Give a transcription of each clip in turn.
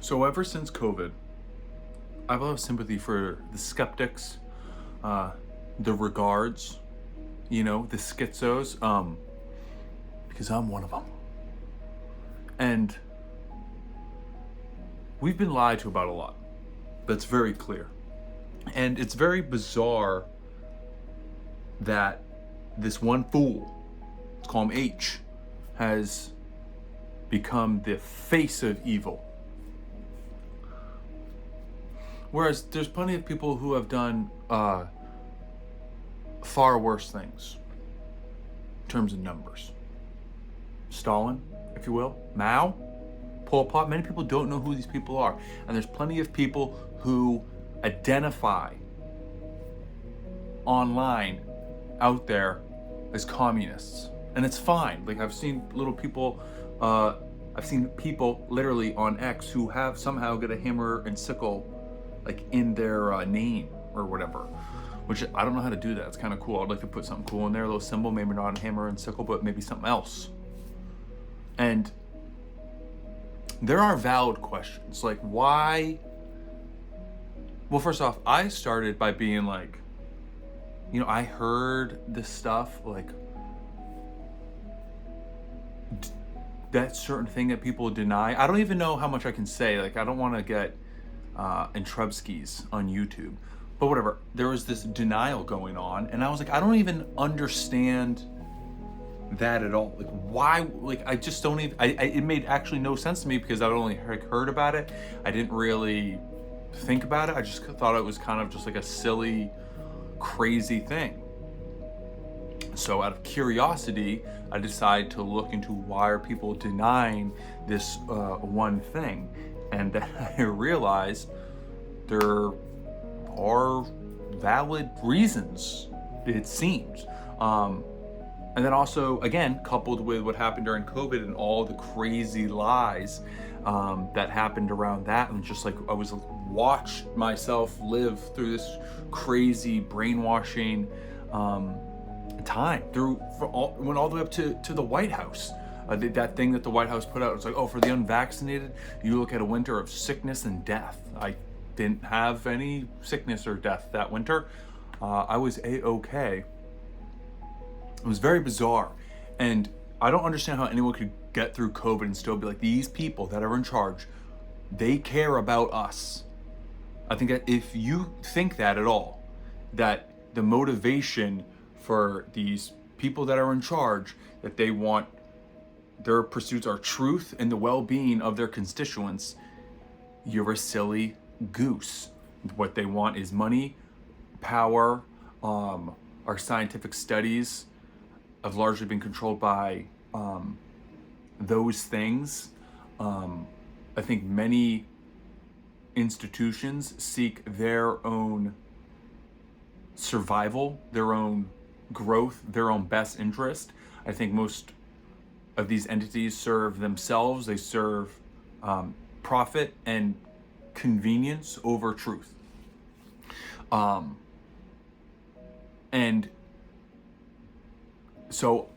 So ever since COVID, I have a lot of sympathy for the skeptics, the regards, the schizos, because I'm one of them. And we've been lied to about a lot. That's very clear. And it's very bizarre that this one fool, let's call him H, has become the face of evil. Whereas there's plenty of people who have done far worse things in terms of numbers. Stalin, if you will, Mao, Pol Pot. Many people don't know who these people are. And there's plenty of people who identify online out there as communists. And it's fine. Like I've seen people literally on X who have somehow got a hammer and sickle like in their name or whatever, which I don't know how to do that. It's kind of cool. I'd like to put something cool in there, a little symbol, maybe not a hammer and sickle, but maybe something else. And there are valid questions, like why? Well, first off, I started by being like, I heard this stuff, like that certain thing that people deny. I don't even know how much I can say. Like, I don't want to get in Trubskys on YouTube, but whatever. There was this denial going on, and I was like, I don't even understand that at all. Like, why? Like, I just don't even. It made actually no sense to me because I'd only heard about it. I didn't really think about it. I just thought it was kind of just like a silly, crazy thing. So out of curiosity, I decided to look into why are people denying this one thing. And then I realized there are valid reasons, it seems. And then also, again, coupled with what happened during COVID and all the crazy lies that happened around that, and just like I was watch myself live through this crazy brainwashing time went all the way up to the White House. That thing that the White House put out, it's like, oh, for the unvaccinated, you look at a winter of sickness and death. I didn't have any sickness or death that winter. I was A-okay. It was very bizarre. And I don't understand how anyone could get through COVID and still be like, these people that are in charge, they care about us. I think that if you think that at all, that the motivation for these people that are in charge, that they want their pursuits are truth and the well-being of their constituents, you're a silly goose. What they want is money, power. Our scientific studies have largely been controlled by those things. I think many institutions seek their own survival, their own growth, their own best interest. I think most of these entities serve themselves. They serve profit and convenience over truth. And so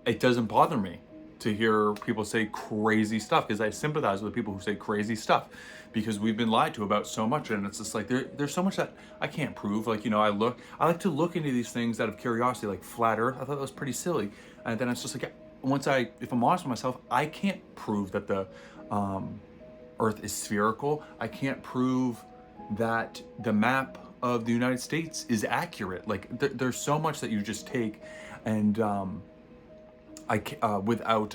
it doesn't bother me to hear people say crazy stuff, because I sympathize with people who say crazy stuff, because we've been lied to about so much. And it's just like there's so much that I can't prove. Like, I like to look into these things out of curiosity, like flat earth. I thought that was pretty silly. And then it's just like, if I'm honest with myself, I can't prove that the earth is spherical. I can't prove that the map of the United States is accurate. Like there's so much that you just take and without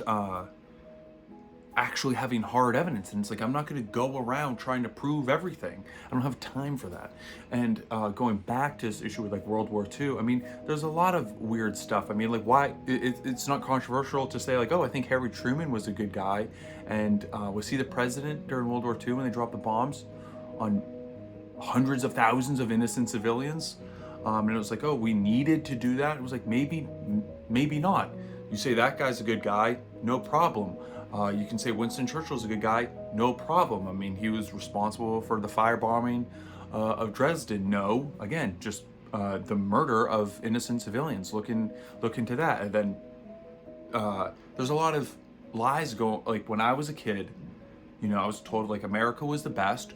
actually having hard evidence. And it's like, I'm not going to go around trying to prove everything. I don't have time for that. And going back to this issue with like World War II, I mean, there's a lot of weird stuff. I mean, like, why it's not controversial to say like, oh, I think Harry Truman was a good guy. And was he the president during World War II when they dropped the bombs on hundreds of thousands of innocent civilians? And it was like, oh, we needed to do that. It was like, maybe not. You say that guy's a good guy, no problem. You can say Winston Churchill's a good guy, no problem. I mean, he was responsible for the firebombing of Dresden. No, again, just the murder of innocent civilians. Look into that. And then there's a lot of lies going. Like when I was a kid, You know, I was told like America was the best.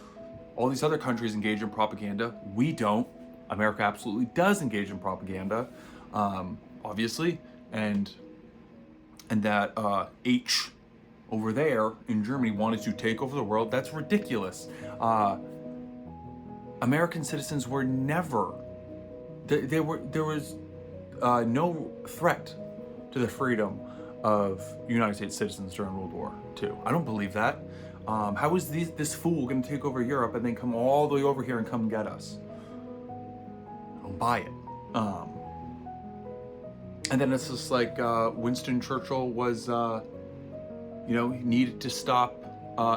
All these other countries engage in propaganda. We don't. America absolutely does engage in propaganda, obviously, and that H over there in Germany wanted to take over the world. That's ridiculous. American citizens were never. There was no threat to the freedom of United States citizens during World War II. I don't believe that. How is this fool going to take over Europe and then come all the way over here and come get us? I don't buy it. And then it's just like Winston Churchill was, he needed to stop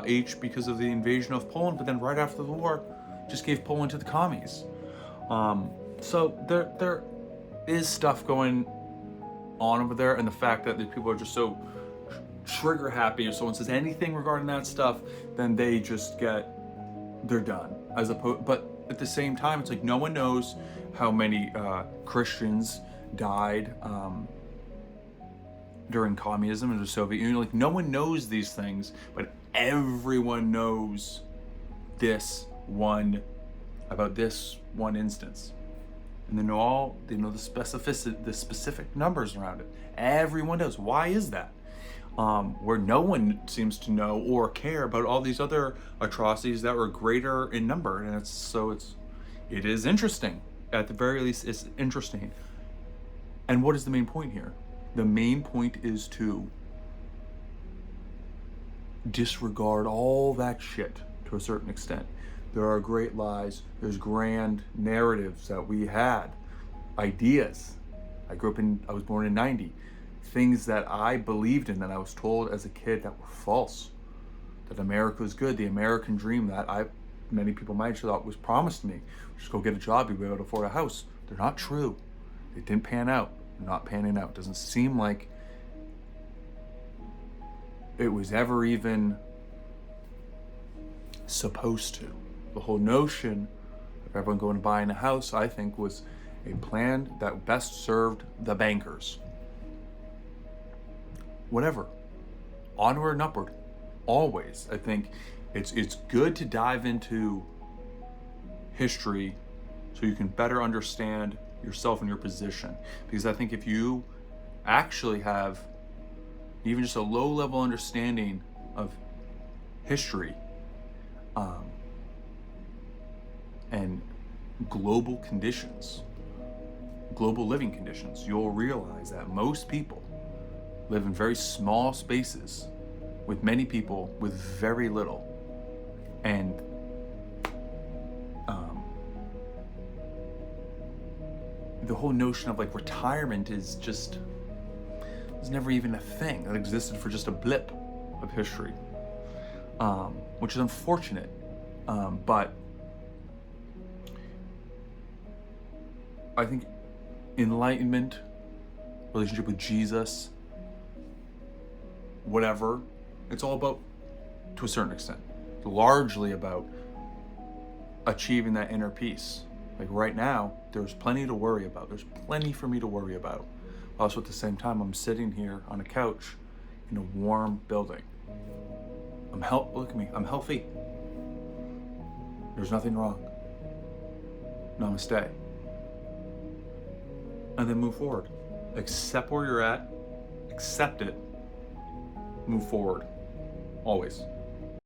H because of the invasion of Poland, but then right after the war, just gave Poland to the commies. So there is stuff going on over there, and the fact that these people are just so trigger happy, if someone says anything regarding that stuff, then they're done. But at the same time, it's like no one knows how many Christians died during communism and the Soviet Union. Like no one knows these things, but everyone knows about this one instance. And they know the specific numbers around it. Everyone does. Why is that? Where no one seems to know or care about all these other atrocities that were greater in number. And it is interesting. At the very least, it's interesting. And what is the main point here? The main point is to disregard all that shit to a certain extent. There are great lies. There's grand narratives that we had, ideas. I was born in 90. Things that I believed in that I was told as a kid that were false. That America was good. The American dream that many people my age thought was promised to me. Just go get a job, you'll be able to afford a house. They're not true. It didn't pan out. They're not panning out. It doesn't seem like it was ever even supposed to. The whole notion of everyone going and buying a house, I think, was a plan that best served the bankers. Whatever. Onward and upward. Always. I think it's good to dive into history so you can better understand yourself and your position. Because I think if you actually have even just a low-level understanding of history, and global conditions, global living conditions, you'll realize that most people live in very small spaces with many people with very little. And the whole notion of like retirement was never even a thing. That existed for just a blip of history, which is unfortunate. But I think enlightenment, relationship with Jesus, whatever, it's all about, to a certain extent, largely about achieving that inner peace. Like right now, there's plenty to worry about. There's plenty for me to worry about. Also, at the same time, I'm sitting here on a couch in a warm building. Look at me. I'm healthy. There's nothing wrong. Namaste. And then move forward. Accept where you're at. Accept it. Move forward. Always.